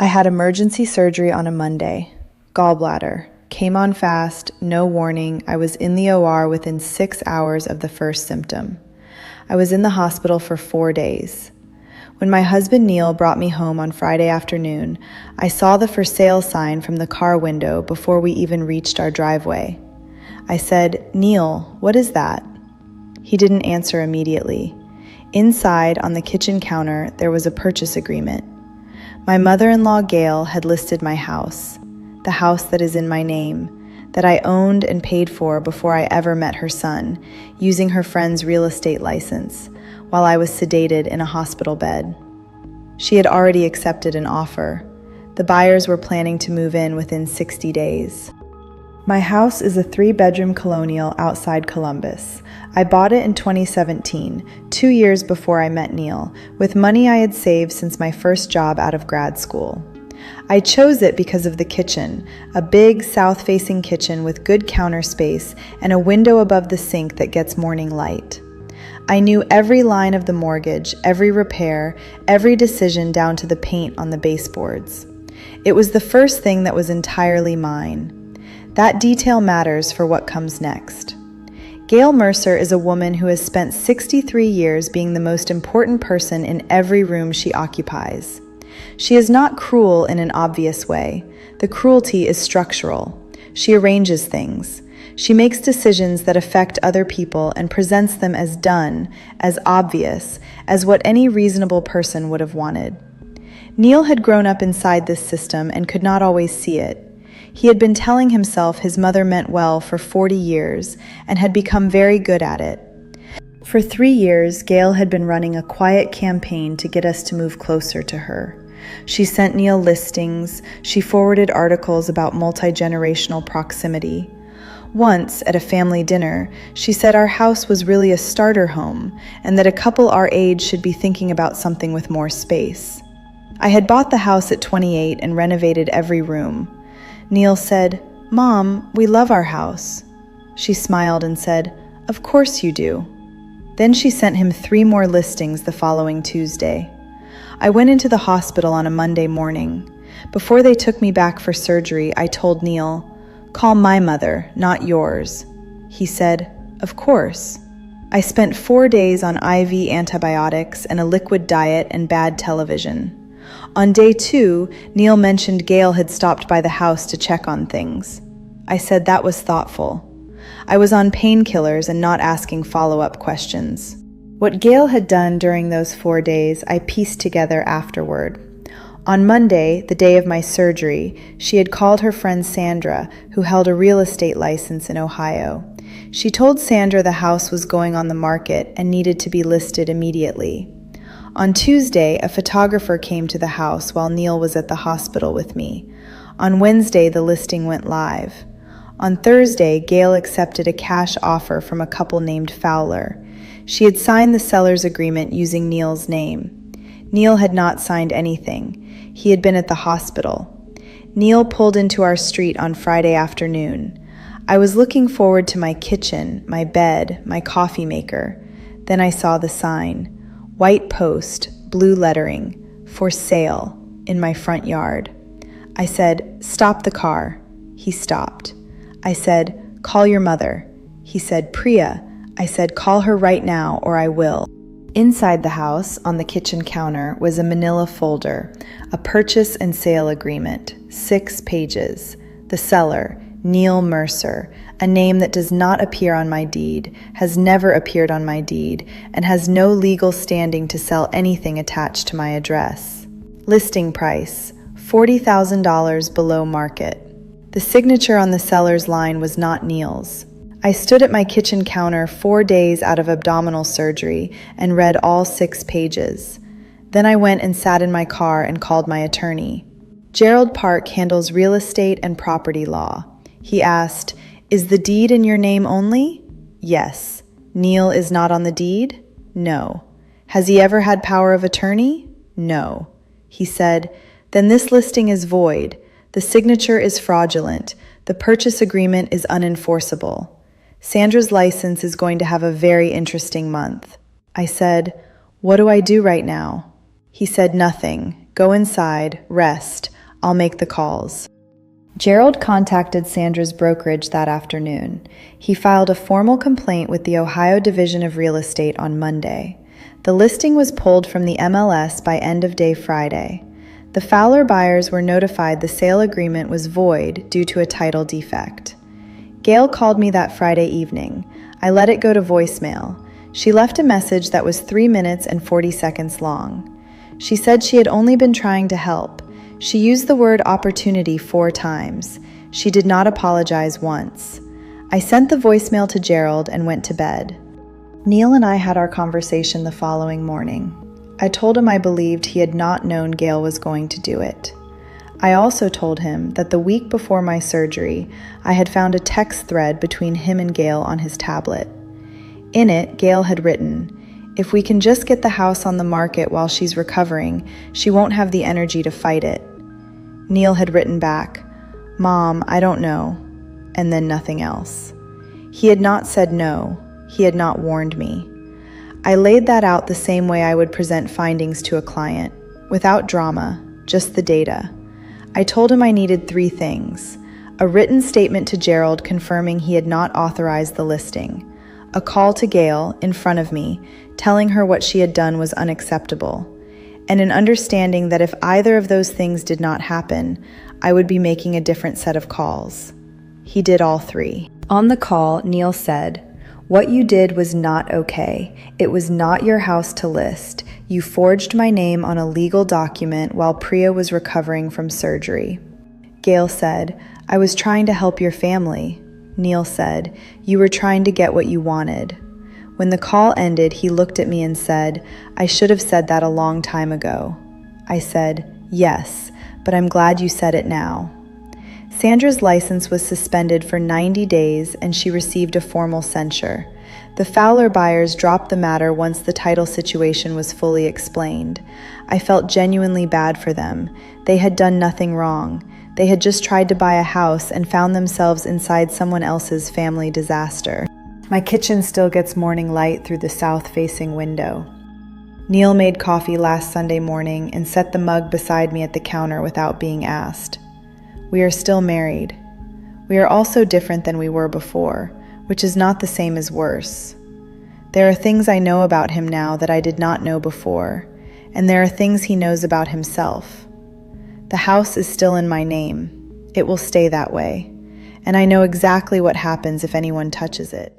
I had emergency surgery on a Monday. Gallbladder. Came on fast, no warning. I was in the OR within 6 hours of the first symptom. I was in the hospital for 4 days. When my husband Neil brought me home on Friday afternoon, I saw the for sale sign from the car window before we even reached our driveway. I said, "Neil, what is that?" He didn't answer immediately. Inside, on the kitchen counter, there was a purchase agreement. My mother-in-law, Gail, had listed my house, the house that is in my name, that I owned and paid for before I ever met her son, using her friend's real estate license, while I was sedated in a hospital bed. She had already accepted an offer. The buyers were planning to move in within 60 days. My house is a 3-bedroom colonial outside Columbus. I bought it in 2017, 2 years before I met Neil, with money I had saved since my first job out of grad school. I chose it because of the kitchen, a big south-facing kitchen with good counter space and a window above the sink that gets morning light. I knew every line of the mortgage, every repair, every decision down to the paint on the baseboards. It was the first thing that was entirely mine. That detail matters for what comes next. Gail Mercer is a woman who has spent 63 years being the most important person in every room she occupies. She is not cruel in an obvious way. The cruelty is structural. She arranges things. She makes decisions that affect other people and presents them as done, as obvious, as what any reasonable person would have wanted. Neil had grown up inside this system and could not always see it. He had been telling himself his mother meant well for 40 years and had become very good at it. For 3 years, Gail had been running a quiet campaign to get us to move closer to her. She sent Neil listings, she forwarded articles about multi-generational proximity. Once, at a family dinner, she said our house was really a starter home and that a couple our age should be thinking about something with more space. I had bought the house at 28 and renovated every room. Neil said, "Mom, we love our house." She smiled and said, "Of course you do." Then she sent him 3 more listings the following Tuesday. I went into the hospital on a Monday morning. Before they took me back for surgery, I told Neil, "Call my mother, not yours." He said, "Of course." I spent 4 days on IV antibiotics and a liquid diet and bad television. On day 2, Neil mentioned Gail had stopped by the house to check on things. I said that was thoughtful. I was on painkillers and not asking follow-up questions. What Gail had done during those 4 days, I pieced together afterward. On Monday, the day of my surgery, she had called her friend Sandra, who held a real estate license in Ohio. She told Sandra the house was going on the market and needed to be listed immediately. On Tuesday, a photographer came to the house while Neil was at the hospital with me. On Wednesday, the listing went live. On Thursday, Gail accepted a cash offer from a couple named Fowler. She had signed the seller's agreement using Neil's name. Neil had not signed anything. He had been at the hospital. Neil pulled into our street on Friday afternoon. I was looking forward to my kitchen, my bed, my coffee maker. Then I saw the sign. White post, blue lettering, for sale, in my front yard. I said, "Stop the car." He stopped. I said, "Call your mother." He said, "Priya." I said, "Call her right now or I will." Inside the house, on the kitchen counter, was a manila folder, a purchase and sale agreement, 6 pages. The seller, Neil Mercer, a name that does not appear on my deed, has never appeared on my deed, and has no legal standing to sell anything attached to my address. Listing price, $40,000 below market. The signature on the seller's line was not Neil's. I stood at my kitchen counter 4 days out of abdominal surgery and read all 6 pages. Then I went and sat in my car and called my attorney. Gerald Park handles real estate and property law. He asked, "Is the deed in your name only?" "Yes." "Neil is not on the deed?" "No." "Has he ever had power of attorney?" "No." He said, "Then this listing is void. The signature is fraudulent. The purchase agreement is unenforceable. Sandra's license is going to have a very interesting month." I said, "What do I do right now?" He said, "Nothing. Go inside, rest. I'll make the calls. Gerald contacted Sandra's brokerage that afternoon. He filed a formal complaint with the Ohio Division of Real Estate on Monday. The listing was pulled from the MLS by end of day Friday. The Fowler buyers were notified the sale agreement was void due to a title defect. Gail called me that Friday evening. I let it go to voicemail. She left a message that was 3 minutes and 40 seconds long. She said she had only been trying to help. She used the word opportunity 4 times. She did not apologize once. I sent the voicemail to Gerald and went to bed. Neil and I had our conversation the following morning. I told him I believed he had not known Gail was going to do it. I also told him that the week before my surgery, I had found a text thread between him and Gail on his tablet. In it, Gail had written, "If we can just get the house on the market while she's recovering, she won't have the energy to fight it." Neil had written back, "Mom, I don't know," and then nothing else. He had not said no. He had not warned me. I laid that out the same way I would present findings to a client, without drama, just the data. I told him I needed 3 things: a written statement to Gerald confirming he had not authorized the listing, a call to Gail, in front of me, telling her what she had done was unacceptable, and an understanding that if either of those things did not happen, I would be making a different set of calls. He did all 3. On the call, Neil said, "What you did was not okay. It was not your house to list. You forged my name on a legal document while Priya was recovering from surgery." Gail said, "I was trying to help your family." Neil said, "You were trying to get what you wanted." When the call ended, he looked at me and said, "I should have said that a long time ago." I said, "Yes, but I'm glad you said it now." Sandra's license was suspended for 90 days and she received a formal censure. The Fowler buyers dropped the matter once the title situation was fully explained. I felt genuinely bad for them. They had done nothing wrong. They had just tried to buy a house and found themselves inside someone else's family disaster. My kitchen still gets morning light through the south-facing window. Neil made coffee last Sunday morning and set the mug beside me at the counter without being asked. We are still married. We are also different than we were before, which is not the same as worse. There are things I know about him now that I did not know before, and there are things he knows about himself. The house is still in my name. It will stay that way, and I know exactly what happens if anyone touches it.